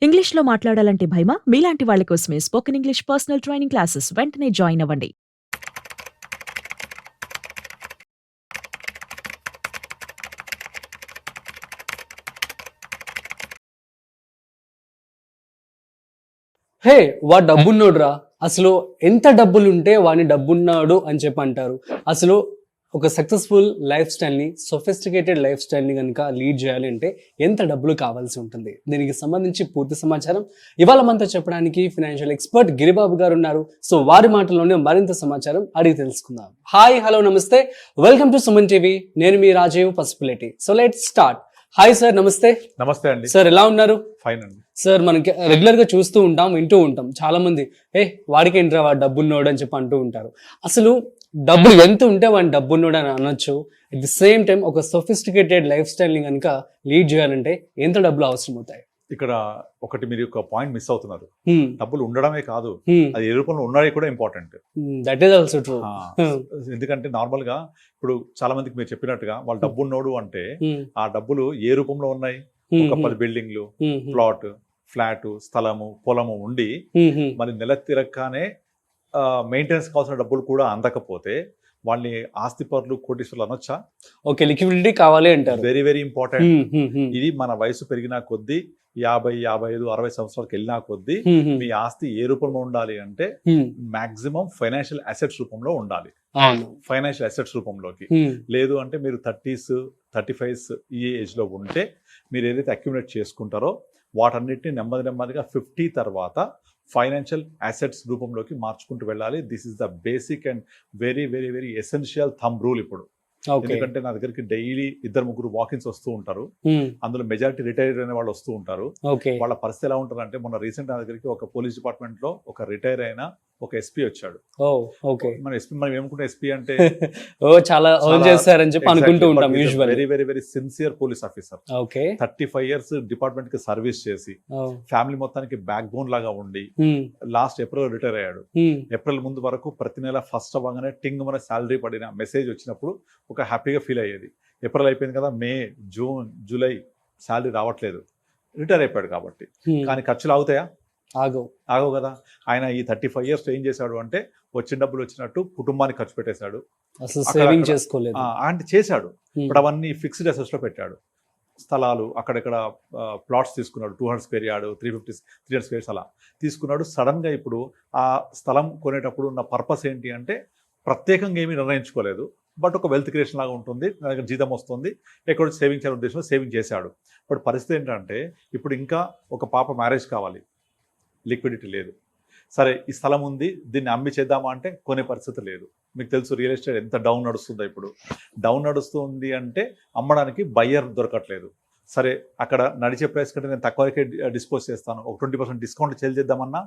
ఇంగ్లీష్‌లో మాట్లాడాలంటే భయమా? మీలాంటి వాళ్ళ కోసమే spoken English personal training classes వెంటనే జాయిన్ అవ్వండి. హే! వాడు డబ్బున్నోడురా. అసలు ఎంత డబ్బులుంటే వాడిని డబ్బున్నాడు అని చెప్పి అంటారు. అసలు ఒక సక్సెస్‌ఫుల్ లైఫ్ స్టైల్‌ని, సోఫిస్టికేటెడ్ లైఫ్ స్టైల్‌ని గనుక లీడ్ చేయాలి అంటే ఎంత డబ్బులు కావాల్సి ఉంటుంది? దీనికి సంబంధించి పూర్తి సమాచారం ఇవాళ మనతో చెప్పడానికి ఫైనాన్షియల్ ఎక్స్‌పర్ట్ గిరిబాబు గారు ఉన్నారు. సో వారి మాటల్లోనే మరింత సమాచారం అడిగి తెలుసుకుందాం. హాయ్, హలో, నమస్తే. Welcome to Suman TV. నేను మీ Rajiv Pasupuleti. So let's start. Hi sir, నమస్తే. నమస్తే అండి. సార్ ఎలా ఉన్నారు? ఫైన్ అండి. సార్, మనకి రెగ్యులర్ గా చూస్తూ ఉంటాం, వింటూ ఉంటాం, చాలా మంది వాడికి ఏంట్రా వాడు డబ్బున్నోడు అని చెప్పి అంటూ ఉంటారు. అసలు డబ్బులు ఎంత ఉంటే వాడిని డబ్బున్నోడు అని అనొచ్చు. అట్ ది సేమ్ టైం ఒక సొఫిస్టికేటెడ్ లైఫ్ స్టైల్ ని కనుక లీడ్ చేయాలంటే ఎంత డబ్బులు అవసరం అవుతాయి? ఇక్కడ ఒకటి మీరు ఒక పాయింట్ మిస్ అవుతున్నారు. డబ్బులు ఉండడమే కాదు, అది ఏ రూపంలో ఉన్నది కూడా important. That is also true. ఎందుకంటే నార్మల్ గా ఇప్పుడు చాలా మందికి మీరు చెప్పినట్టుగా వాళ్ళు డబ్బు ఉన్నోడు అంటే ఆ డబ్బులు ఏ రూపంలో ఉన్నాయి? ఒక 10 బిల్డింగ్లు, ప్లాట్, ఫ్లాట్, స్థలము, పొలము ఉండి మరి నెల తిరగగానే మెయింటెనెన్స్ కావాల్సిన డబ్బులు కూడా అందకపోతే వాళ్ళని ఆస్తిపరులు, కోటీశ్వరులు అనొచ్చా? ఓకే, లిక్విడిటీ కావాలి అంటారు. Very very important. ఇది మన వయసు పెరిగిన కొద్దీ 50, 55, 60 సంవత్సరాలకు వెళ్ళినా కొద్దీ మీ ఆస్తి ఏ రూపంలో ఉండాలి అంటే మాక్సిమం ఫైనాన్షియల్ అసెట్స్ రూపంలో ఉండాలి. ఫైనాన్షియల్ అసెట్స్ రూపంలోకి లేదు అంటే మీరు 30s, 35s ఈ ఏజ్ లో ఉంటే మీరు ఏదైతే అక్యుములేట్ చేసుకుంటారో వాటన్నిటిని నెమ్మదిగా 50 తర్వాత ఫైనాన్షియల్ అసెట్స్ రూపంలోకి మార్చుకుంటూ వెళ్ళాలి. This is the basic and very very very essential thumb rule ఇప్పుడు. ఎందుకంటే నా దగ్గరికి డైలీ 2-3 వాకిన్స్ వస్తూ ఉంటారు. అందులో మెజారిటీ రిటైర్ అయిన వాళ్ళు వస్తూ ఉంటారు. వాళ్ళ పరిస్థితి ఎలా ఉంటారు అంటే, మొన్న రీసెంట్ నా దగ్గరికి ఒక పోలీస్ డిపార్ట్మెంట్ లో ఒక రిటైర్ అయిన ఒక ఎస్పీ వచ్చాడు. మన ఎస్పీ, మనం ఏమనుకుంటే ఎస్పీ అంటే చాలా చేస్తారని చెప్పి అనుకుంటూ ఉంటాం. Very very very sincere police officer. 35 years department కి సర్వీస్ చేసి ఫ్యామిలీ మొత్తానికి బ్యాక్ బోన్ లాగా ఉండి లాస్ట్ ఏప్రిల్ రిటైర్ అయ్యాడు. ఏప్రిల్ ముందు వరకు ప్రతి నెల ఫస్ట్ అవ్వగానే టింగ్ మన శాలరీ పడిన మెసేజ్ వచ్చినప్పుడు ఒక హ్యాపీగా ఫీల్ అయ్యేది. ఏప్రిల్ అయిపోయింది కదా, మే, జూన్, జూలై శాలరీ రావట్లేదు, రిటైర్ అయిపోయాడు కాబట్టి. కానీ ఖర్చులు ఆగుతాయా? ఆగవు కదా. ఆయన ఈ 35 years ఏం చేశాడు అంటే, వచ్చిన డబ్బులు వచ్చినట్టు కుటుంబానికి ఖర్చు పెట్టేశాడు, అంటే చేశాడు. ఇప్పుడు అవన్నీ ఫిక్స్డ్ అసెట్స్ లో పెట్టాడు. స్థలాలు అక్కడెక్కడ ప్లాట్స్ తీసుకున్నాడు. 200 square yard, 300 squares అలా తీసుకున్నాడు. సడన్ గా ఇప్పుడు ఆ స్థలం కొనేటప్పుడు ఉన్న పర్పస్ ఏంటి అంటే, ప్రత్యేకంగా ఏమీ నిర్ణయించుకోలేదు, బట్ ఒక వెల్త్ క్రియేషన్ లాగా ఉంటుంది, నా దగ్గర జీతం వస్తుంది, ఎక్కడ సేవింగ్ చేయాలనే ఉద్దేశంలో సేవింగ్ చేశాడు. బట్ పరిస్థితి ఏంటంటే, ఇప్పుడు ఇంకా ఒక పాప మ్యారేజ్ కావాలి, లిక్విడిటీ లేదు. సరే, ఈ స్థలం ఉంది, దీన్ని అమ్మి చేద్దామా అంటే కొనే పరిస్థితి లేదు. మీకు తెలుసు రియల్ ఎస్టేట్ ఎంత డౌన్ నడుస్తుందో. ఇప్పుడు డౌన్ నడుస్తుంది అంటే అమ్మడానికి బయ్యర్ దొరకట్లేదు. సరే, అక్కడ నడిచే ప్రైస్ కంటే నేను తక్కువకే డిస్పోజ్ చేస్తాను, ఒక 20% డిస్కౌంట్ సేల్ చేద్దామన్నా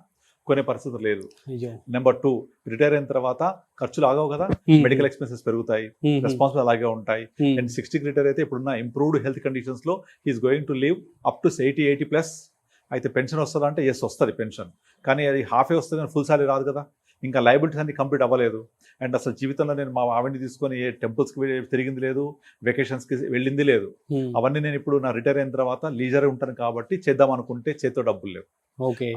కొనే పరిస్థితి లేదు. నెంబర్ 2, రిటైర్ అయిన తర్వాత ఖర్చులు ఆగవు కదా, మెడికల్ ఎక్స్పెన్సెస్ పెరుగుతాయి, రెస్పాన్సిబుల్ అలాగే ఉంటాయి. అండ్ 60 రిటైర్ అయితే ఇప్పుడున్న ఇంప్రూవ్డ్ హెల్త్ కండిషన్స్ లో he's going to live up to 80+ అయితే పెన్షన్ వస్తుందా అంటే ఎస్ వస్తుంది పెన్షన్, కానీ అది హాఫే వస్తుంది, కానీ ఫుల్ సాలరీ రాదు కదా. ఇంకా లయబిలిటీస్ అన్ని కంప్లీట్ అవ్వలేదు. అండ్ అసలు జీవితంలో నేను మా ఆవిడని తీసుకొని ఏ టెంపుల్స్కి తిరిగింది లేదు, వెకేషన్స్కి వెళ్ళింది లేదు. అవన్నీ నేను ఇప్పుడు నా రిటైర్ అయిన తర్వాత లీజర్ ఉంటాను కాబట్టి చేద్దాం అనుకుంటే చేతితో డబ్బులు లేవు.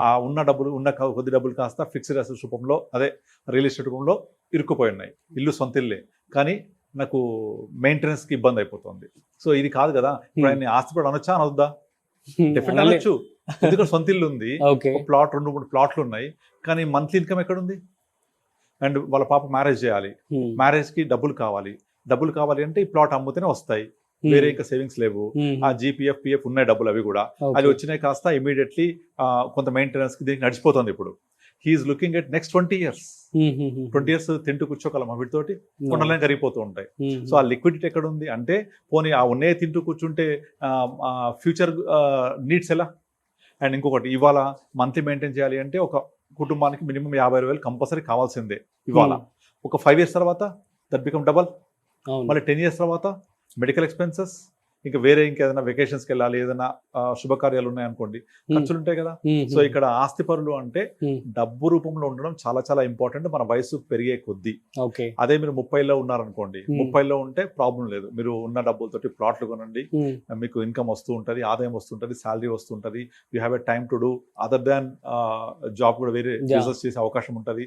ఆ ఉన్న డబ్బులు, ఉన్న కొద్ది డబ్బులు కాస్త ఫిక్స్డ్ అసెట్స్ రూపంలో, అదే రియల్ ఎస్టేట్ రూపంలో ఇరుక్కుపోయి ఉన్నాయి. ఇల్లు సొంత ఇల్లే, కానీ నాకు మెయింటెనెన్స్కి ఇబ్బంది అయిపోతుంది. సో ఇది కాదు కదా. ఇప్పుడు ఆయన ఆస్తిపడి అనొచ్చా అనొద్దా? డెఫినెట్ అనొచ్చు, ఎందుకంటే సొంత ఇల్లు ఉంది, ప్లాట్ 2-3 ప్లాట్లు ఉన్నాయి, కానీ మంత్లీ ఇన్కమ్ ఎక్కడుంది? అండ్ వాళ్ళ పాప మ్యారేజ్ చేయాలి, మ్యారేజ్ కి డబ్బులు కావాలి అంటే ఈ ప్లాట్ అమ్ముతేనే వస్తాయి, వేరే ఇంకా సేవింగ్స్ లేవు. ఆ జీపీఎఫ్, పిఎఫ్ ఉన్నాయి డబ్బులు, అవి కూడా అవి వచ్చినాయి కాస్త ఇమీడియట్లీ కొంత మెయింటెనెన్స్ కి దీనికి నడిచిపోతుంది. ఇప్పుడు he's looking at next 20 years. 20 years తింటూ కూర్చోగలమా వీటితోటి? కొండలని కరిగిపోతూ ఉంటాయి. సో ఆ లిక్విడిటీ ఎక్కడ ఉంది అంటే, పోనీ ఆ ఉన్నే తింటూ కూర్చుంటే ఫ్యూచర్ నీడ్స్ ఎలా? అండ్ ఇంకొకటి, ఇవాళ మంత్లీ మెయింటైన్ చేయాలి అంటే ఒక కుటుంబానికి మినిమం 50,000 కంపల్సరీ కావాల్సిందే ఇవాళ. ఒక 5 years తర్వాత దట్ బికమ్ డబల్. మళ్ళీ 10 years తర్వాత మెడికల్ ఎక్స్పెన్సెస్, ఇంకా వేరే ఇంకేదైనా వెకేషన్స్కి వెళ్ళాలి, ఏదైనా శుభకార్యాలు ఉన్నాయనుకోండి, ఖర్చులు ఉంటాయి కదా. సో ఇక్కడ ఆస్తిపరులు అంటే డబ్బు రూపంలో ఉండడం చాలా చాలా ఇంపార్టెంట్ మన వయసు పెరిగే కొద్దీ. అదే మీరు 30లో ఉన్నారనుకోండి, 30లో ఉంటే ప్రాబ్లం లేదు, మీరు ఉన్న డబ్బులతోటి ప్లాట్లు కొనండి, మీకు ఇన్కమ్ వస్తూ ఉంటుంది, ఆదాయం వస్తుంటుంది, శాలరీ వస్తుంటుంది, you have a time to do other than job కూడా వేరే బిజినెస్ చేసే అవకాశం ఉంటుంది,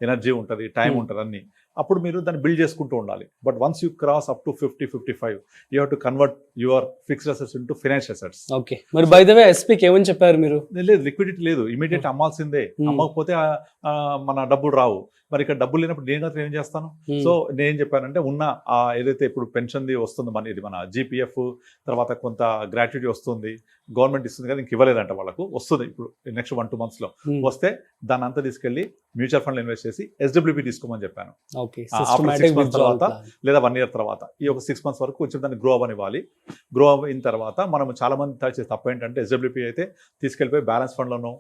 ఎనర్జీ ఉంటుంది, టైం ఉంటుంది అన్ని. అప్పుడు మీరు దాన్ని బిల్డ్ చేసుకుంటూ ఉండాలి. But once you cross up to 50-55 you have to convert your fixed assets into financial assets. Okay, మరి బై ద వే ఎస్పీకి ఏమని చెప్పారు మీరు? లేదు, లిక్విడిటీ లేదు, ఇమీడియట్ అమ్మాల్సిందే, అమ్మకపోతే మన డబ్బులు రావు. మరి ఇక్కడ డబ్బులు లేనప్పుడు నేను ఏం చేస్తాను? సో నేనేం చెప్పానంటే ఉన్న ఏదైతే ఇప్పుడు పెన్షన్ది వస్తుంది మన, ఇది మన జీపీఎఫ్, తర్వాత కొంత గ్రాట్యుటీ వస్తుంది, గవర్నమెంట్ ఇస్తుంది కదా, ఇంక ఇవ్వలేదంట వాళ్ళకు, వస్తుంది ఇప్పుడు నెక్స్ట్ 1-2 monthsలో వస్తే దాన్ని అంతా తీసుకెళ్లి మ్యూచువల్ ఫండ్ ఇన్వెస్ట్ చేసి ఎస్డబ్ల్యూపీ తీసుకోమని చెప్పాను. 6 months తర్వాత లేదా 1 year తర్వాత ఈ ఒక 6 months వరకు కొంచెం దాన్ని గ్రో అవ్వనివ్వాలి. గ్రో అయిన తర్వాత మనం చాలా మంది చేసే తప్పు ఏంటంటే ఎస్డబ్ల్యూపీ అయితే తీసుకెళ్ళిపోయి బ్యాలెన్స్ ఫండ్లోనో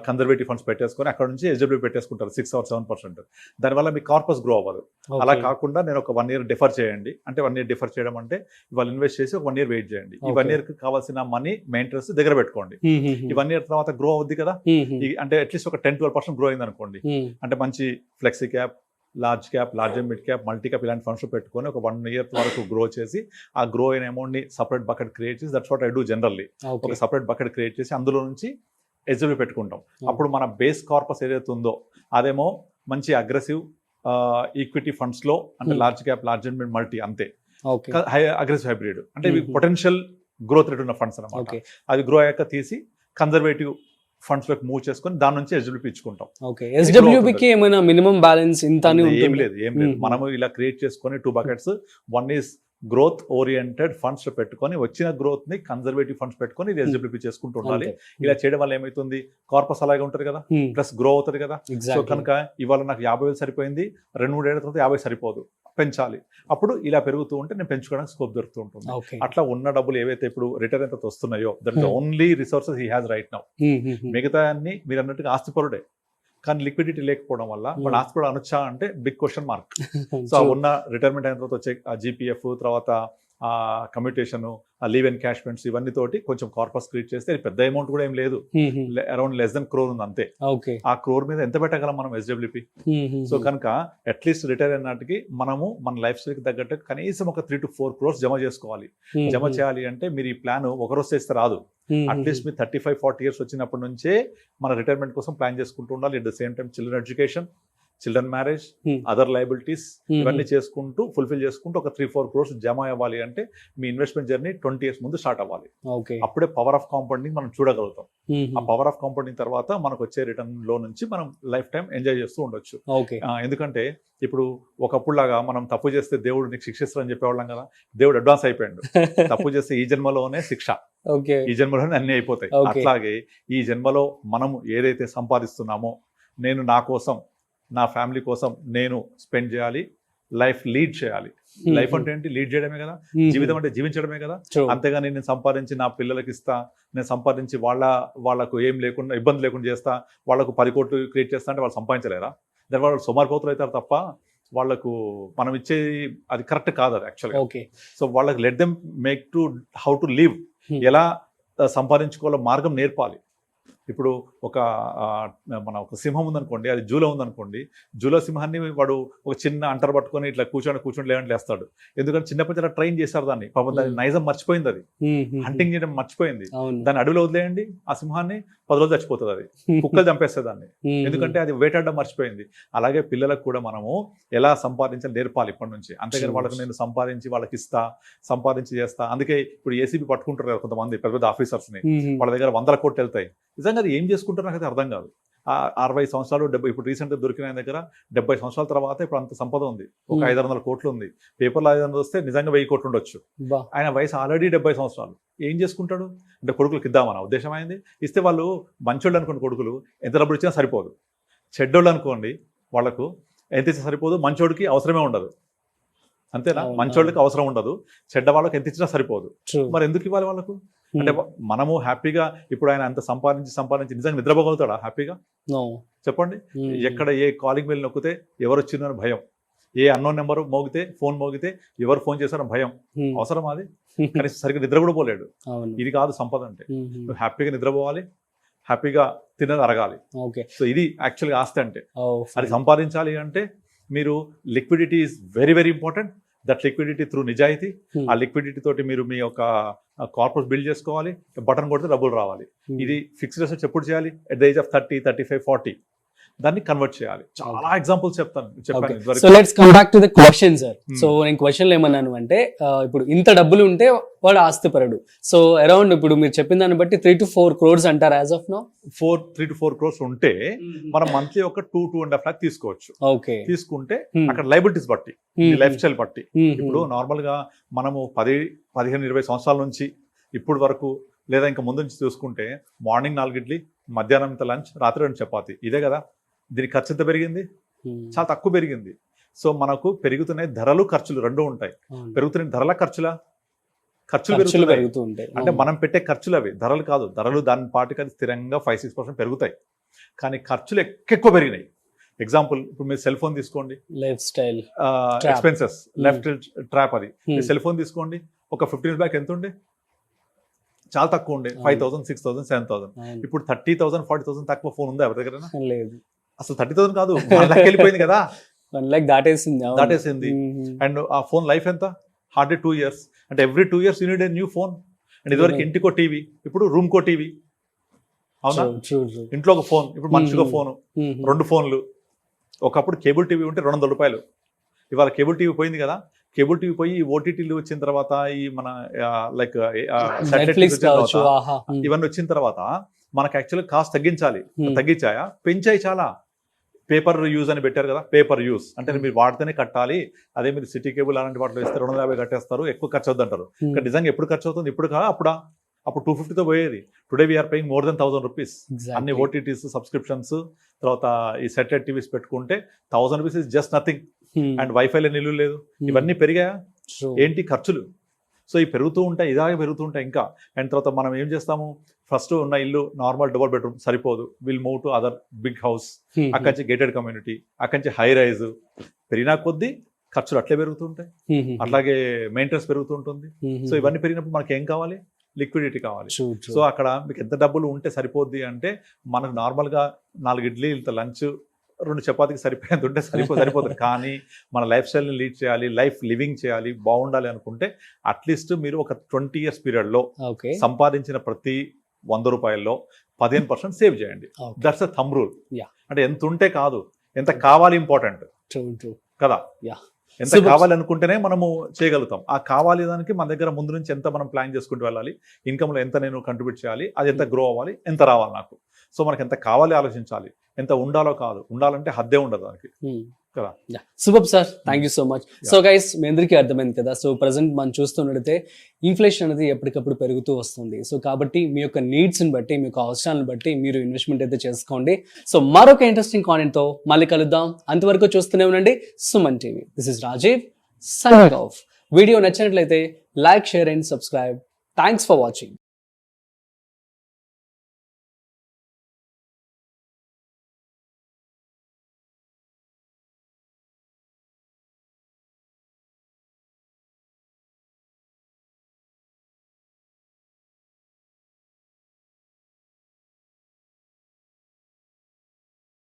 కన్జర్వేటివ్ ఫండ్స్ పెట్టేసుకొని అక్కడ నుంచి ఎస్డబ్ల్యూ పెట్టేసుకుంటారు 6 or 7%. దానివల్ల మీ కార్పస్ గ్రో అవ్వదు. అలా కాకుండా నేను ఒక 1 year డిఫర్ చేయండి, అంటే 1 year డిఫర్ చేయడం అంటే ఇవాళ ఇన్వెస్ట్ చేసి ఒక 1 year వెయిట్ చేయండి, ఈ 1 yearకి కావాల్సిన మనీ మెయింటెనెన్స్ దగ్గర పెట్టుకోండి, ఈ 1 year తర్వాత గ్రో అవుద్ది కదా, అంటే అట్లీస్ట్ ఒక 10-12% గ్రో అయింది అనుకోండి, అంటే మంచి flexi cap, large cap, large and mid cap, multi cap ఇలాంటి ఫండ్స్ పెట్టుకొని ఒక 1 year వరకు గ్రో చేసి ఆ గ్రో అయిన అమౌంట్ని సపరేట్ బకెట్ క్రియేట్ చేసి, that's what I do generally. ఒక సపరేట్ బకెట్ క్రియేట్ చేసి అందులో నుంచి ఎస్డబ్ల్యూ పెట్టుకుంటాం. అప్పుడు మన బేస్ కార్పస్ ఏదైతే ఉందో అదేమో మంచి అగ్రెసివ్ ఈక్విటీ ఫండ్స్లో, అంటే large cap, large and mid, multi అంతే, అగ్రెసివ్ హైబ్రిడ్ అంటే ఇవి పొటెన్షియల్ గ్రోత్ రేట్ ఉన్న ఫండ్స్ అనమాట. అది గ్రో అయ్యాక తీసి కన్జర్వేటివ్ ఫండ్స్ లోకి మూవ్ చేసుకొని దాని నుంచి ఎస్డబ్ల్యూపీ ఇచ్చుకుంటాం. ఎస్డబ్ల్యూపీకి ఏమైనా మినిమం బ్యాలెన్స్ ఇంత ఏం లేదు. మనము ఇలా క్రియేట్ చేసుకొని 2 buckets, one is growth oriented funds లో పెట్టుకొని వచ్చిన గ్రోత్ ని కన్జర్వేటివ్ ఫండ్స్ పెట్టుకొని ఇది ఎస్డబ్ల్యూపీ చేసుకుంటూ ఉండాలి. ఇలా చేయడం వల్ల ఏమైతుంది, కార్పస్ అలాగే ఉంటుంది కదా, ప్లస్ గ్రో అవుతుంది కదా. సో కనుక ఇవాళ నాకు 50,000 సరిపోయింది, 2-3 ఏళ్ల తర్వాత 50 సరిపోదు, పెంచాలి. అప్పుడు ఇలా పెరుగుతూ ఉంటే నేను పెంచుకోవడానికి స్కోప్ దొరుకుతూ ఉంటుంది. అట్లా ఉన్న డబ్బులు ఏవైతే ఇప్పుడు రిటర్న్ ఎంత వస్తున్నాయో that only resources he has right now. మిగతా అన్ని మీరు అన్నట్టుగా ఆస్తిపరుడే, కానీ లిక్విడిటీ లేకపోవడం వల్ల మన ఆస్తిపరుడు అనొచ్చా అంటే బిగ్ క్వశ్చన్ మార్క్. సో ఉన్న రిటైర్మెంట్ అయిన తర్వాత వచ్చే జీపీఎఫ్, తర్వాత commutation, leave and cash funds, ఇవన్నీ తోటి కొంచెం కార్పస్ క్రియేట్ చేస్తే పెద్ద అమౌంట్ కూడా ఏం లేదు, అరౌండ్ less than crore ఉంది అంతే. ఆ క్రోర్ మీద ఎంత పెట్టగలం మనం ఎస్డబ్ల్యూపీ? సో కనుక అట్లీస్ట్ రిటైర్ అయినట్టుకి మనము మన లైఫ్ స్టైల్కి తగ్గట్టు కనీసం ఒక 3-4 crores జమ చేసుకోవాలి. జమ చేయాలి అంటే మీరు ఈ ప్లాన్ ఒకరోజు చేస్తే రాదు, అట్లీస్ట్ మీరు 35-40 years వచ్చినప్పటి నుంచే మన రిటైర్మెంట్ కోసం ప్లాన్ చేసుకుంటూ ఉండాలి. At the same time children education, children marriage, other liabilities ఇవన్నీ చేసుకుంటూ ఫుల్ఫిల్ చేసుకుంటూ ఒక 3-4 crores జమ అవ్వాలి అంటే మీ ఇన్వెస్ట్మెంట్ జర్నీ 20 years ముందు స్టార్ట్ అవ్వాలి. అప్పుడే పవర్ ఆఫ్ కాంపౌండింగ్ మనం చూడగలుగుతాం. ఆ పవర్ ఆఫ్ కాంపౌండింగ్ తర్వాత మనకు వచ్చే రిటర్న్ లో నుంచి మనం లైఫ్ టైం ఎంజాయ్ చేస్తూ ఉండొచ్చు. ఎందుకంటే ఇప్పుడు ఒకప్పుడు లాగా మనం తప్పు చేస్తే దేవుడు నీకు శిక్షిస్తారని చెప్పేవాళ్ళం కదా, దేవుడు అడ్వాన్స్ అయిపోయాడు. తప్పు చేస్తే ఈ జన్మలోనే శిక్ష, ఈ జన్మలోనే అన్ని అయిపోతాయి. అట్లాగే ఈ జన్మలో మనం ఏదైతే సంపాదిస్తున్నామో, నేను నా కోసం, నా ఫ్యామిలీ కోసం నేను స్పెండ్ చేయాలి, లైఫ్ లీడ్ చేయాలి. లైఫ్ అంటే ఏంటి? లీడ్ చేయడమే కదా, జీవితం అంటే జీవించడమే కదా. అంతేగాని నేను సంపాదించి నా పిల్లలకి ఇస్తా, నేను సంపాదించి వాళ్ళకు ఏం లేకుండా, ఇబ్బంది లేకుండా చేస్తా, వాళ్ళకు 10 కోట్లు క్రియేట్ చేస్తా అంటే వాళ్ళు సంపాదించలేరా? దాని వాళ్ళు సోమారిపోతులు అవుతారు తప్ప వాళ్ళకు మనం ఇచ్చేది అది కరెక్ట్ కాదు అది యాక్చువల్గా. సో వాళ్ళకి let them make to how to live, ఎలా సంపాదించుకోవాలో మార్గం నేర్పాలి. ఇప్పుడు ఒక సింహం ఉందనుకోండి, అది జూలో ఉందనుకోండి, జూలో సింహాన్ని వాడు ఒక చిన్న అంటర్ పట్టుకొని ఇట్లా కూర్చొని లేవంటే లేస్తాడు. ఎందుకంటే చిన్నప్పటి నుంచి అలా ట్రైన్ చేశారు దాన్ని, పాపం దాని నైజం మర్చిపోయింది, అది హంటింగ్ చేయడం మర్చిపోయింది. దాన్ని అడవిలో వదిలేయండి, ఆ సింహాన్ని 10 రోజులు చచ్చిపోతుంది, అది కుక్కలు చంపేస్తుంది దాన్ని, ఎందుకంటే అది వేటాడడం మర్చిపోయింది. అలాగే పిల్లలకు కూడా మనము ఎలా సంపాదించాలి నేర్పాలి ఇప్పటి నుంచి. అంతేగాని వాళ్ళకి నేను సంపాదించి వాళ్ళకి ఇస్తా, సంపాదించి చేస్తా. అందుకే ఇప్పుడు ఏసీబీ పట్టుకుంటారు కదా కొంతమంది పెద్ద ఆఫీసర్స్ని, వాళ్ళ దగ్గర 100 కోట్లు వెళ్తాయి. నిజంగా అది ఏం చేసుకుంటారో నాకైతే అర్థం కాదు. 60 సంవత్సరాలు 70, ఇప్పుడు రీసెంట్గా దొరికిన ఆయన దగ్గర 70 సంవత్సరాల తర్వాత ఇప్పుడు అంత సంపద ఉంది, ఒక 500 కోట్లు ఉంది. పేపర్లో 500 వస్తే నిజంగా 1000 కోట్లు ఉండొచ్చు. ఆయన వయసు ఆల్రెడీ 70 సంవత్సరాలు. ఏం చేసుకుంటాడు అంటే కొడుకులకు ఇద్దామన్న ఉద్దేశం అయింది. ఇస్తే వాళ్ళు మంచోళ్ళు అనుకోండి, కొడుకులు ఎంత డబ్బులు ఇచ్చినా సరిపోదు. చెడ్డోళ్ళు అనుకోండి, వాళ్ళకు ఎంత ఇచ్చినా సరిపోదు, మంచోడికి అవసరమే ఉండదు. అంతేనా? మంచోళ్ళకి అవసరం ఉండదు, చెడ్డ వాళ్ళకి ఎంత ఇచ్చినా సరిపోదు. మరి ఎందుకు ఇవ్వాలి వాళ్ళకు? అంటే మనము హ్యాపీగా ఇప్పుడు ఆయన అంత సంపాదించి నిజంగా నిద్రపోగలుగుతాడా హ్యాపీగా? చెప్పండి. ఎక్కడ ఏ కాలింగ్ బెల్ నొక్కితే ఎవరు వచ్చిందని భయం, ఏ అన్నోన్ నెంబర్ మోగితే, ఫోన్ మోగితే ఎవరు ఫోన్ చేశారని భయం. అవసరం అది? కానీ సరిగ్గా నిద్ర కూడా పోలేడు. అవును. ఇది కాదు సంపద అంటే. మ్మ్. నువ్వు హ్యాపీగా నిద్రపోవాలి, హ్యాపీగా తినది అరగాలి. ఓకే. సో ఇది యాక్చువల్గా ఆస్తి అంటే. ఓ, అది సంపాదించాలి అంటే మీరు liquidity is very very important. That liquidity through నిజాయితీ. ఆ లిక్విడిటీ తోటి మీరు మీ యొక్క కార్పొరేట్ బిల్డ్ చేసుకోవాలి. బటన్ కొడితే డబ్బులు రావాలి. ఇది ఫిక్స్డ్ అసెట్స్ ఎప్పుడు చేయాలి? ఎట్ ద ఏజ్ ఆఫ్ 30, 35, 40 దాన్ని కన్వర్ట్ చేయాలి. చాలా ఎగ్జాంపుల్స్ చెప్పాను ఇదివరకు. So let's come back to the question sir. Hmm. So నేను క్వశ్చన్ ఏమన్నాను అంటే ఇప్పుడు ఇంత డబ్బులు ఉంటే వాడు ఆస్తిపరుడు. సో అరౌండ్ ఇప్పుడు మీరు చెప్పిన దాన్ని బట్టి 3 to 4 crores అంటారు as of now. 3 to 4 crores ఉంటే మనం మంత్లీ ఒక 2.5 lakh తీసుకోవచ్చు. ఓకే. తీసుకుంటే Hmm. అక్కడ లైబిలిటీస్ బట్టి, లైఫ్ స్టైల్ బట్టి. ఇప్పుడు నార్మల్ గా మనము 10, 15, 20 సంవత్సరాల నుంచి ఇప్పుడు వరకు లేదా ఇంకా ముందు నుంచి చూసుకుంటే మార్నింగ్ 4 ఇడ్లీ, మధ్యాహ్నం ఇంత లంచ్, రాత్రి 2 చపాతి, ఇదే కదా. దీని ఖర్చు ఎంత పెరిగింది? చాలా తక్కువ పెరిగింది. సో మనకు పెరుగుతున్నాయి ధరలు, ఖర్చులు రెండు ఉంటాయి. పెరుగుతున్నాయి ధరల, ఖర్చుల ఖర్చులు పెరుగుతూ ఉంటాయి. అంటే మనం పెట్టే ఖర్చులు అవి, ధరలు కాదు. ధరలు దాని పాటికి అది స్థిరంగా 5-6% పెరుగుతాయి. కానీ ఖర్చులు ఎక్కువ పెరిగినాయి. ఎగ్జాంపుల్ ఇప్పుడు మీరు సెల్ ఫోన్ తీసుకోండి, life style expenses left trap. అది సెల్ ఫోన్ తీసుకోండి, ఒక 15 years బ్యాక్ ఎంత ఉండే? చాలా తక్కువ ఉండే, 5,000, 6,000, 7,000. ఇప్పుడు 30,000, 40,000 తక్కువ ఫోన్ ఉందా ఎవరి దగ్గర? లేదు. అసలు 30,000 కాదు, 1 lakh వెళ్ళిపోయింది కదా. 1 lakh దాటేసింది. అండ్ ఆ ఫోన్ లైఫ్ ఎంత? Hardly 2 years. అంటే every 2 years you need a new phone. And ఇదివరకు ఇంటికో టీవీ, ఇప్పుడు రూమ్ కో టీవీ. అవునా? ఇంట్లో ఒక ఫోన్, ఇప్పుడు మనిషికో ఫోను, 2 phones. ఒకప్పుడు కేబుల్ టీవీ ఉంటే 200 రూపాయలు. ఇవాళ కేబుల్ టీవీ పోయింది కదా. కేబుల్ టీవీ పోయి ఓటీటీలు వచ్చిన తర్వాత, ఈ మన లైక్ ఇవన్నీ వచ్చిన తర్వాత మనకు యాక్చువల్గా కాస్ట్ తగ్గించాలి. తగ్గించాయా? పెంచాయి చాలా. పేపర్ యూజ్ అని పెట్టారు కదా, పేపర్ యూజ్ అంటే మీరు వాడితేనే కట్టాలి. అదే మీరు సిటీ కేబుల్ అలాంటి వాటిలో ఇస్తే 250 కట్టేస్తారు, ఎక్కువ ఖర్చు అవుతుంది అంటారు. ఇక్కడ నిజంగా ఎప్పుడు ఖర్చు అవుతుంది? ఇప్పుడు కాదు, అప్పుడు 250తో పోయేది. Today we are paying more than 1,000 rupees. అన్ని ఓటీటీస్, సబ్స్క్రిప్షన్స్, తర్వాత ఈ సెటిలైట్ టీవీస్ పెట్టుకుంటే 1,000 rupees is just nothing. And వైఫైలో నిల్లు లేదు. ఇవన్నీ పెరిగాయా? ఏంటి ఖర్చులు? సో ఇవి పెరుగుతూ ఉంటాయి, ఇలాగే పెరుగుతూ ఉంటాయి ఇంకా. అండ్ తర్వాత మనం ఏం చేస్తాము? ఫస్ట్ ఉన్న ఇల్లు నార్మల్ డబుల్ బెడ్రూమ్ సరిపోదు, will move to other big house. అక్కడి నుంచి గేటెడ్ కమ్యూనిటీ, అక్కడి నుంచి హై రైజ్. పెరిగినా కొద్దీ ఖర్చులు అట్లే పెరుగుతుంటాయి, అట్లాగే మెయింటెనెన్స్ పెరుగుతుంటుంది. సో ఇవన్నీ పెరిగినప్పుడు మనకి ఏం కావాలి? లిక్విడిటీ కావాలి. సో అక్కడ మీకు ఎంత డబ్బులు ఉంటే సరిపోద్ది అంటే, మనకు నార్మల్గా 4 ఇడ్లీ ఇంత లంచ్, 2 చపాతీకి సరిపోయేంత ఉంటే సరిపోతుంది. కానీ మన లైఫ్ స్టైల్ని లీడ్ చేయాలి, లైఫ్ లివింగ్ చేయాలి, బాగుండాలి అనుకుంటే అట్లీస్ట్ మీరు ఒక 20 years పీరియడ్లో సంపాదించిన ప్రతి 100 రూపాయల్లో 15% సేవ్ చేయండి. That's a thumb rule. అంటే ఎంత ఉంటే కాదు, ఎంత కావాలి ఇంపార్టెంట్ కదా. ఎంత కావాలి అనుకుంటేనే మనము చేయగలుగుతాం. ఆ కావాలి దానికి మన దగ్గర ముందు నుంచి ఎంత మనం ప్లాన్ చేసుకుంటూ వెళ్ళాలి, ఇన్కమ్లో ఎంత నేను కంట్రిబ్యూట్ చేయాలి, అది ఎంత గ్రో అవ్వాలి, ఎంత రావాలి నాకు. సో మనకి ఎంత కావాలి ఆలోచించాలి, ఎంత ఉండాలో కాదు. ఉండాలంటే హద్దే ఉండదు దానికి కదా. Super sir, thank you so much. So guys, మీ అందరికీ అర్థమైంది కదా. సో ప్రజెంట్ మనం చూస్తున్నట్టయితే ఇన్ఫ్లేషన్ అనేది ఎప్పటికప్పుడు పెరుగుతూ వస్తుంది. సో కాబట్టి మీ యొక్క నీడ్స్ని బట్టి, మీ యొక్క అవసరాలను బట్టి మీరు ఇన్వెస్ట్మెంట్ అయితే చేసుకోండి. సో మరొక ఇంట్రెస్టింగ్ కాంటెంట్తో మళ్ళీ కలుద్దాం. అంతవరకు చూస్తూనే ఉండండి Suman TV. This is Rajiv signing off. Video నచ్చినట్లయితే like, share and subscribe. Thanks for watching.